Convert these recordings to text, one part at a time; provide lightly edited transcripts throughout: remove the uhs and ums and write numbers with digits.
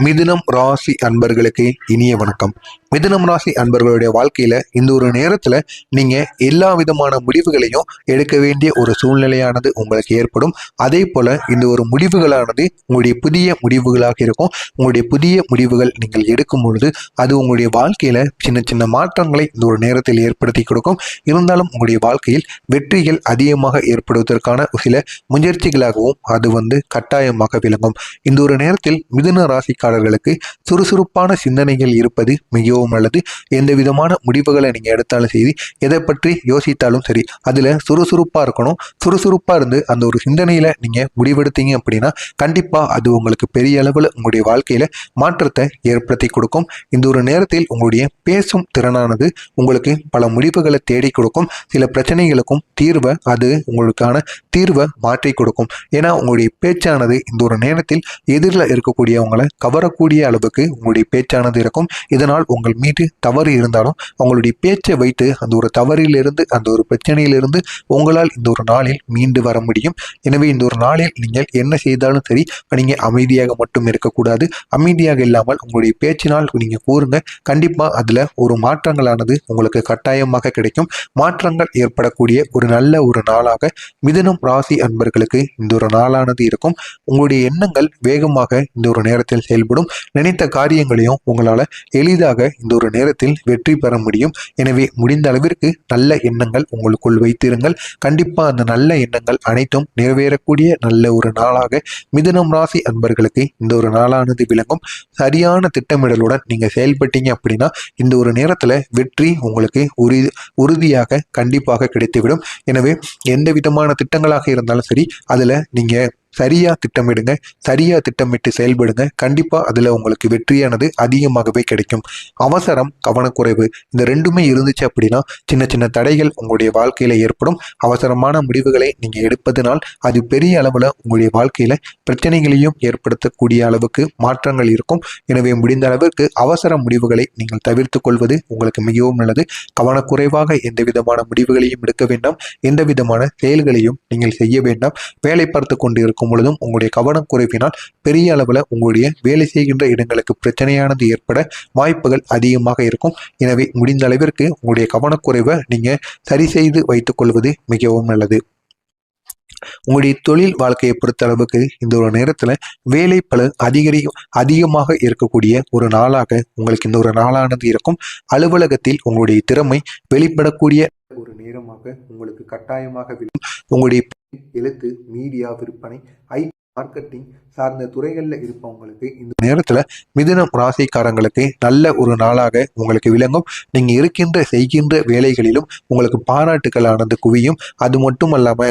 மிதுனம் ராசி அன்பர்களுக்கு இனிய வணக்கம். மிதுனம் ராசி அன்பர்களுடைய வாழ்க்கையில இந்த ஒரு நேரத்துல நீங்க எல்லா விதமான முடிவுகளையும் எடுக்க வேண்டிய ஒரு சூழ்நிலையானது உங்களுக்கு ஏற்படும். அதே போல இந்த ஒரு முடிவுகளானது உங்களுடைய புதிய முடிவுகளாக இருக்கும். உங்களுடைய புதிய முடிவுகள் நீங்கள் எடுக்கும் பொழுது அது உங்களுடைய வாழ்க்கையில சின்ன சின்ன மாற்றங்களை இந்த ஒரு நேரத்தில் ஏற்படுத்தி கொடுக்கும். இருந்தாலும் உங்களுடைய வாழ்க்கையில் வெற்றிகள் அதிகமாக ஏற்படுவதற்கான சில முயற்சிகளாகவும் அது கட்டாயமாக விளங்கும். இந்த ஒரு நேரத்தில் மிதுன ராசிக்காரர்களுக்கு சுறுசுறுப்பான சிந்தனைகள் இருப்பது மிகவும் நல்லது. எந்த விதமான முடிவுகளை நீங்க எடுத்தாலும் சரி, எதை பற்றி யோசித்தாலும் சரி, அதுல சுறுசுறுப்பா இருக்கணும். சுறுசுறுப்பா இருந்து அந்த ஒரு சிந்தனையில நீங்க முடிவெடுத்தீங்க அப்படின்னா கண்டிப்பா அது உங்களுக்கு பெரிய அளவுல உங்களுடைய வாழ்க்கையில மாற்றத்தை ஏற்படுத்தி கொடுக்கும். இந்த ஒரு நேரத்தில் உங்களுடைய பேசும் திறனானது உங்களுக்கு பல முடிவுகளை தேடி கொடுக்கும். சில பிரச்சனைகளுக்கும் உங்களுக்கான தீர்வை மாற்றி கொடுக்கும். ஏன்னா உங்களுடைய பேச்சானது இந்த ஒரு நேரத்தில் எதிரில் இருக்கக்கூடியவங்களை கவரக்கூடிய அளவுக்கு உங்களுடைய பேச்சானது இருக்கும். இதனால் உங்கள் மீது தவறு இருந்தாலும் உங்களுடைய பேச்சை வைத்து அந்த ஒரு தவறிலிருந்து, அந்த ஒரு பிரச்சனையிலிருந்து உங்களால் இந்த ஒரு நாளில் மீண்டு வர முடியும். எனவே இந்த ஒரு நாளில் நீங்கள் என்ன செய்தாலும் சரி, நீங்க அமைதியாக மட்டும் இருக்கக்கூடாது. அமைதியாக இல்லாமல் உங்களுடைய பேச்சினால் நீங்க கூறுங்க. கண்டிப்பா அதுல ஒரு மாற்றங்களானது உங்களுக்கு கட்டாயமாக கிடைக்கும். மாற்றங்கள் ஏற்படக்கூடிய ஒரு நல்ல ஒரு நாளாக மிதுனம் ராசி அன்பர்களுக்கு இந்த ஒரு நாளானது இருக்கும். உங்களுடைய எண்ணங்கள் வேகமாக இந்த ஒரு நேரத்தில் செயல்படும். நினைத்த காரியங்களையும் உங்களால எளிதாக இந்த ஒரு நேரத்தில் வெற்றி பெற முடியும். எனவே முடிந்த அளவிற்கு நல்ல எண்ணங்கள் உங்களுக்குள் வைத்திருங்கள். கண்டிப்பா அந்த நல்ல எண்ணங்கள் அனைத்தும் நிறைவேறக்கூடிய நல்ல ஒரு நாளாக மிதுனம் ராசி அன்பர்களுக்கு இந்த ஒரு நாளானது விளங்கும். சரியான திட்டமிடலுடன் நீங்க செயல்பட்டீங்க அப்படின்னா இந்த ஒரு நேரத்துல வெற்றி உங்களுக்கு உறுதியாக கண்டிப்பாக கிடைத்துவிடும். எனவே எந்த விதமான திட்டங்களாக இருந்தாலும் சரி, அதுல நீங்க சரியா திட்டமிடுங்க. சரியா திட்டமிட்டு செயல்படுங்க. கண்டிப்பா அதுல உங்களுக்கு வெற்றியானது அதிகமாகவே கிடைக்கும். அவசரம், கவனக்குறைவு இந்த ரெண்டுமே இருந்துச்சு அப்படின்னா சின்ன சின்ன தடைகள் உங்களுடைய வாழ்க்கையில ஏற்படும். அவசரமான முடிவுகளை நீங்க எடுப்பதனால் அது பெரிய அளவுல உங்களுடைய வாழ்க்கையில பிரச்சனைகளையும் ஏற்படுத்தக்கூடிய அளவுக்கு மாற்றங்கள் இருக்கும். எனவே முடிந்த அளவிற்கு அவசர முடிவுகளை நீங்கள் தவிர்த்து கொள்வது உங்களுக்கு மிகவும் நல்லது. கவனக்குறைவாக எந்த விதமான முடிவுகளையும் எடுக்க வேண்டாம். எந்த விதமான செயல்களையும் நீங்கள் செய்ய வேண்டாம். வேலை பார்த்து கொண்டு இருக்கும் பொழுதும் உங்களுடைய கவனம் குறைவினால் பெரிய அளவுல உங்களுடைய வேலை செய்கின்ற இடங்களுக்கு பிரச்சனையானது ஏற்பட வாய்ப்புகள் அதிகமாக இருக்கும். எனவே முடிந்த அளவிற்கு உங்களுடைய கவனக்குறைவை நீங்க சரி செய்து வைத்துக் கொள்வது மிகவும் நல்லது. உங்களுடைய தொழில் வாழ்க்கையை பொறுத்த அளவுக்கு இந்த ஒரு நேரத்துல வேலை பளு அதிகமாக இருக்கக்கூடிய ஒரு நாளாக உங்களுக்கு இந்த ஒரு நாளானது இருக்கும். அலுவலகத்தில் உங்களுடைய திறமை வெளிப்படக்கூடிய ஒரு நேரமாக உங்களுக்கு கட்டாயமாக உங்களுடைய எழுத்து, மீடியா, விற்பனை, மார்க்கெட்டிங் சார்ந்த துறைகள்ல இருப்பவங்களுக்கு இந்த நேரத்துல மிதுனம் ராசிக்காரங்களுக்கு நல்ல ஒரு நாளாக உங்களுக்கு விளங்கும். நீங்க செய்கின்ற வேலைகளிலும் உங்களுக்கு பாராட்டுகளானது குவியும். அது மட்டும் அல்லாம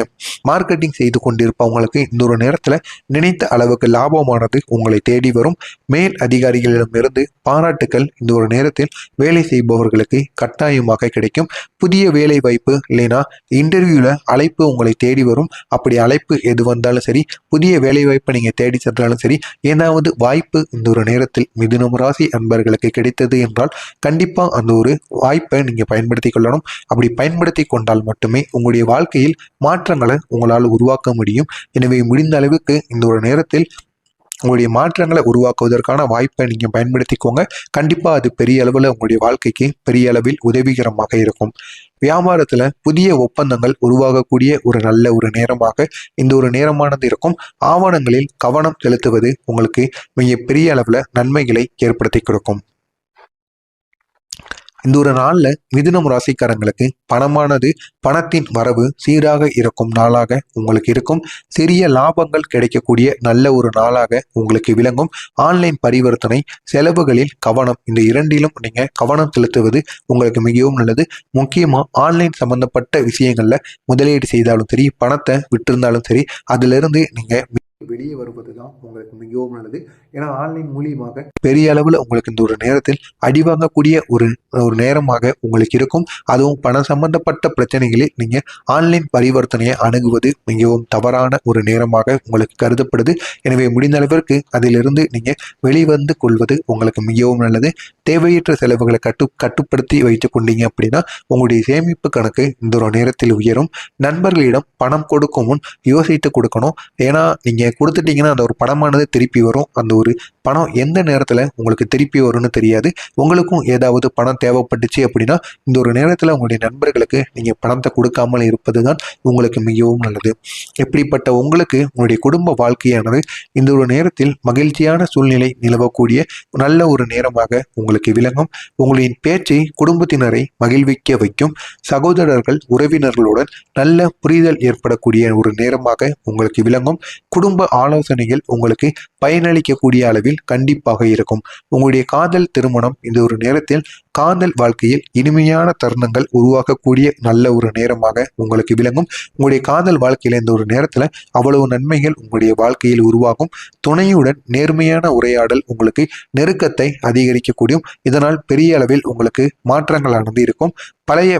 மார்க்கெட்டிங் செய்து கொண்டிருப்பவங்களுக்கு இந்த ஒரு நேரத்துல நினைத்த அளவுக்கு லாபமானது உங்களை தேடி வரும். மேல் அதிகாரிகளிடமிருந்து பாராட்டுக்கள் இந்த ஒரு நேரத்தில் வேலை செய்பவர்களுக்கு கட்டாயமாக கிடைக்கும். புதிய வேலை வாய்ப்பு இல்லைன்னா இன்டர்வியூல அழைப்பு உங்களை தேடி வரும். அப்படி அழைப்பு எது வந்தாலும் சரி, புதிய வேலை வாய்ப்பை நீங்க தேடி சென்றாலும் சரி, ஏதாவது வாய்ப்பு இந்த ஒரு நேரத்தில் மிதுனம் ராசி அன்பர்களுக்கு கிடைத்தது என்றால் கண்டிப்பா அந்த ஒரு வாய்ப்பை நீங்க பயன்படுத்தி கொள்ளணும். அப்படி பயன்படுத்தி கொண்டால் மட்டுமே உங்களுடைய வாழ்க்கையில் மாற்றங்களை உங்களால் உருவாக்க முடியும். எனவே முடிந்த அளவுக்கு இந்த ஒரு நேரத்தில் உங்களுடைய மாற்றங்களை உருவாக்குவதற்கான வாய்ப்பை நீங்க பயன்படுத்திக்கோங்க. கண்டிப்பா அது பெரிய அளவுல உங்களுடைய வாழ்க்கைக்கு பெரிய அளவில் உதவிகரமாக இருக்கும். வியாபாரத்துல புதிய ஒப்பந்தங்கள் உருவாகக்கூடிய ஒரு நல்ல ஒரு நேரமாக இந்த ஒரு நேரமானது இருக்கும். ஆவணங்களில் கவனம் செலுத்துவது உங்களுக்கு மிக பெரிய அளவுல நன்மைகளை ஏற்படுத்தி கொடுக்கும். இந்த ஒரு நாள்ல மிதுனம் ராசிக்காரங்களுக்கு பணத்தின் வரவு சீராக இருக்கும் நாளாக உங்களுக்கு இருக்கும். சிறிய லாபங்கள் கிடைக்கக்கூடிய நல்ல ஒரு நாளாக உங்களுக்கு விளங்கும். ஆன்லைன் பரிவர்த்தனை, செலவுகளில் கவனம், இந்த இரண்டிலும் நீங்க கவனம் செலுத்துவது உங்களுக்கு மிகவும் நல்லது. முக்கியமா ஆன்லைன் சம்பந்தப்பட்ட விஷயங்கள்ல முதலீடு செய்தாலும் சரி, பணத்தை விட்டிருந்தாலும் சரி, அதுல இருந்து நீங்க வெளியே வருவது தான் உங்களுக்கு மிகவும் நல்லது. ஏன்னா ஆன்லைன் மூலியமாக பெரிய அளவில் உங்களுக்கு இந்த ஒரு நேரத்தில் அடிவாங்கக்கூடிய ஒரு நேரமாக உங்களுக்கு இருக்கும். அதுவும் பணம் சம்பந்தப்பட்ட பிரச்சனைகளில் நீங்க ஆன்லைன் பரிவர்த்தனையை அணுகுவது மிகவும் தவறான ஒரு நேரமாக உங்களுக்கு கருதப்படுது. எனவே முடிந்த அளவிற்கு அதிலிருந்து நீங்க வெளிவந்து கொள்வது உங்களுக்கு மிகவும் நல்லது. தேவையற்ற செலவுகளை கட்டுப்படுத்தி வைத்துக் கொண்டீங்க அப்படின்னா உங்களுடைய சேமிப்பு கணக்கு இந்த ஒரு நேரத்தில் உயரும். நண்பர்களிடம் பணம் கொடுக்கும் முன் யோசித்து கொடுக்கணும். ஏன்னா நீங்க நீங்கள் கொடுத்துட்டீங்கன்னா அந்த ஒரு பணமானது திருப்பி வரும். அந்த ஒரு பணம் எந்த நேரத்தில் உங்களுக்கு திருப்பி வரும்னு தெரியாது. உங்களுக்கும் ஏதாவது பணம் தேவைப்பட்டுச்சு அப்படின்னா இந்த ஒரு நேரத்தில் உங்களுடைய நண்பர்களுக்கு நீங்கள் பணத்தை கொடுக்காமல் இருப்பது தான் உங்களுக்கு மிகவும் நல்லது. இப்படிப்பட்ட உங்களுக்கு உங்களுடைய குடும்ப வாழ்க்கையானது இந்த ஒரு நேரத்தில் மகிழ்ச்சியான சூழ்நிலை நிலவக்கூடிய நல்ல ஒரு நேரமாக உங்களுக்கு விளங்கும். உங்களின் பேச்சை குடும்பத்தினரை மகிழ்விக்க வைக்கும். சகோதரர்கள் உறவினர்களுடன் நல்ல புரிதல் ஏற்படக்கூடிய ஒரு நேரமாக உங்களுக்கு விளங்கும். குடும்ப ஆலோசனைகள் உங்களுக்கு பயனளிக்கக்கூடிய அளவில் கண்டிப்பாக இருக்கும். உங்களுடைய காதல் திருமணம் இந்த ஒரு நேரத்தில் காதல் வாழ்க்கையில் இனிமையான தருணங்கள் உருவாக்கக்கூடிய நல்ல ஒரு நேரமாக உங்களுக்கு விளங்கும். உங்களுடைய காதல் வாழ்க்கையில இந்த ஒரு நேரத்துல அவ்வளவு நன்மைகள் உங்களுடைய வாழ்க்கையில் உருவாகும். துணையுடன் நேர்மையான உரையாடல் உங்களுக்கு நெருக்கத்தை அதிகரிக்கக்கூடியும். இதனால் பெரிய அளவில் உங்களுக்கு மாற்றங்களானது இருக்கும். பழைய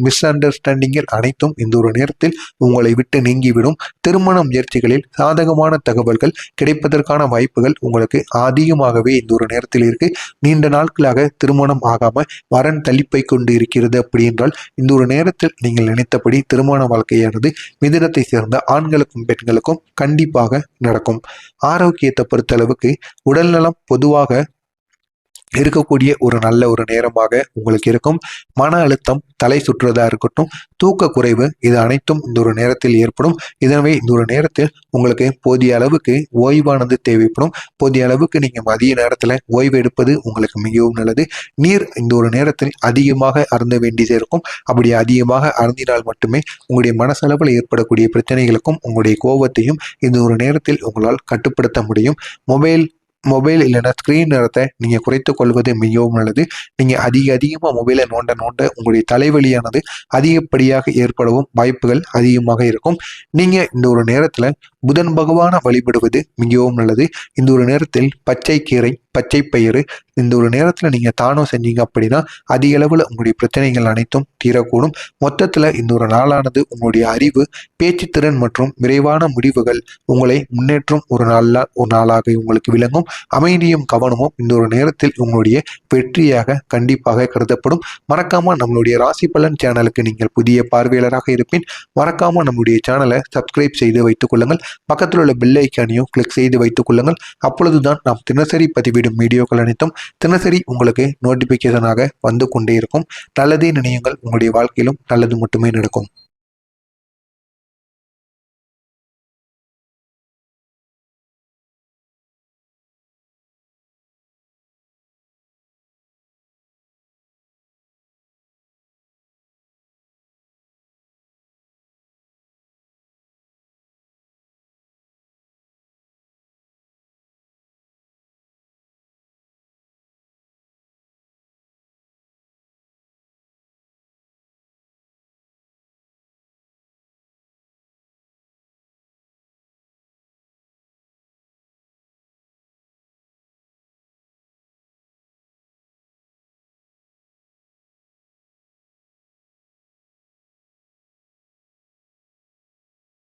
மிஸ் அண்டர்ஸ்டாண்டிங்கள் அனைத்தும் இந்த ஒரு நேரத்தில் உங்களை விட்டு நீங்கிவிடும். திருமண முயற்சிகளில் சாதகமான தகவல்கள் கிடைப்பதற்கான வாய்ப்புகள் உங்களுக்கு அதிகமாகவே இந்த ஒரு நேரத்தில் இருக்கு. நீண்ட நாட்களாக திருமணம் ஆகாம வரன் தள்ளிப்பை கொண்டு இருக்கிறது அப்படி என்றால் இந்த ஒரு நேரத்தில் நீங்கள் நினைத்தபடி திருமண வாழ்க்கையானது மிதுனத்தை சேர்ந்த ஆண்களுக்கும் பெண்களுக்கும் கண்டிப்பாக நடக்கும். ஆரோக்கியத்தை பொறுத்தளவுக்கு உடல்நலம் பொதுவாக இருக்கக்கூடிய ஒரு நல்ல ஒரு நேரமாக உங்களுக்கு இருக்கும். மன அழுத்தம், தலை சுற்றுவதா இருக்கட்டும், தூக்க குறைவு, இது அனைத்தும் இந்த ஒரு நேரத்தில் ஏற்படும். எனவே இந்த ஒரு நேரத்தில் உங்களுக்கு போதிய அளவுக்கு ஓய்வானது தேவைப்படும். போதிய அளவுக்கு நீங்கள் மதிய நேரத்தில் ஓய்வு எடுப்பது உங்களுக்கு மிகவும் நல்லது. நீர் இந்த ஒரு நேரத்தில் அதிகமாக அருந்த வேண்டியது இருக்கும். அப்படி அதிகமாக அருந்தினால் மட்டுமே உங்களுடைய மனசளவில் ஏற்படக்கூடிய பிரச்சனைகளுக்கும் உங்களுடைய கோபத்தையும் இந்த ஒரு நேரத்தில் உங்களால் கட்டுப்படுத்த முடியும். மொபைல் இல்லைன்னா ஸ்க்ரீன் நேரத்தை நீங்கள் குறைத்துக் கொள்வது மிகவும் நல்லது. நீங்கள் அதிகமாக மொபைலை நோண்ட உங்களுடைய தலைவலியானது அதிகப்படியாக ஏற்படவும் வாய்ப்புகள் அதிகமாக இருக்கும். நீங்கள் இந்த ஒரு நேரத்தில் புதன் பகவானை வழிபடுவது மிகவும் நல்லது. இந்த ஒரு நேரத்தில் பச்சை கீரை, பச்சை பயிறு இந்த ஒரு நேரத்தில் நீங்கள் தானம் செஞ்சீங்க அப்படின்னா அதிக அளவில் உங்களுடைய பிரச்சனைகள் அனைத்தும் தீரக்கூடும். மொத்தத்தில் இந்த ஒரு நாளானது உங்களுடைய அறிவு, பேச்சுத்திறன் மற்றும் விரைவான முடிவுகள் உங்களை முன்னேற்றும் ஒரு நாளாக உங்களுக்கு விளங்கும். அமைதியும் கவனமும் இந்த ஒரு நேரத்தில் உங்களுடைய வெற்றியாக கண்டிப்பாக கருதப்படும். மறக்காம நம்மளுடைய ராசி பலன் சேனலுக்கு நீங்கள் புதிய பார்வையாளராக இருப்பின் மறக்காம நம்முடைய சேனலை சப்ஸ்கிரைப் செய்து வைத்துக் கொள்ளுங்கள். பக்கத்தில் உள்ள பெல் ஐக்கானையும் கிளிக் செய்து வைத்துக் கொள்ளுங்கள். அப்பொழுதுதான் நாம் தினசரி பதிவிடும் வீடியோக்கள் அனைத்தும் தினசரி உங்களுக்கு நோட்டிபிகேஷனாக வந்து கொண்டே இருக்கும். நல்லதே நினையுங்கள், உங்களுடைய வாழ்க்கையிலும் நல்லது மட்டுமே நடக்கும்.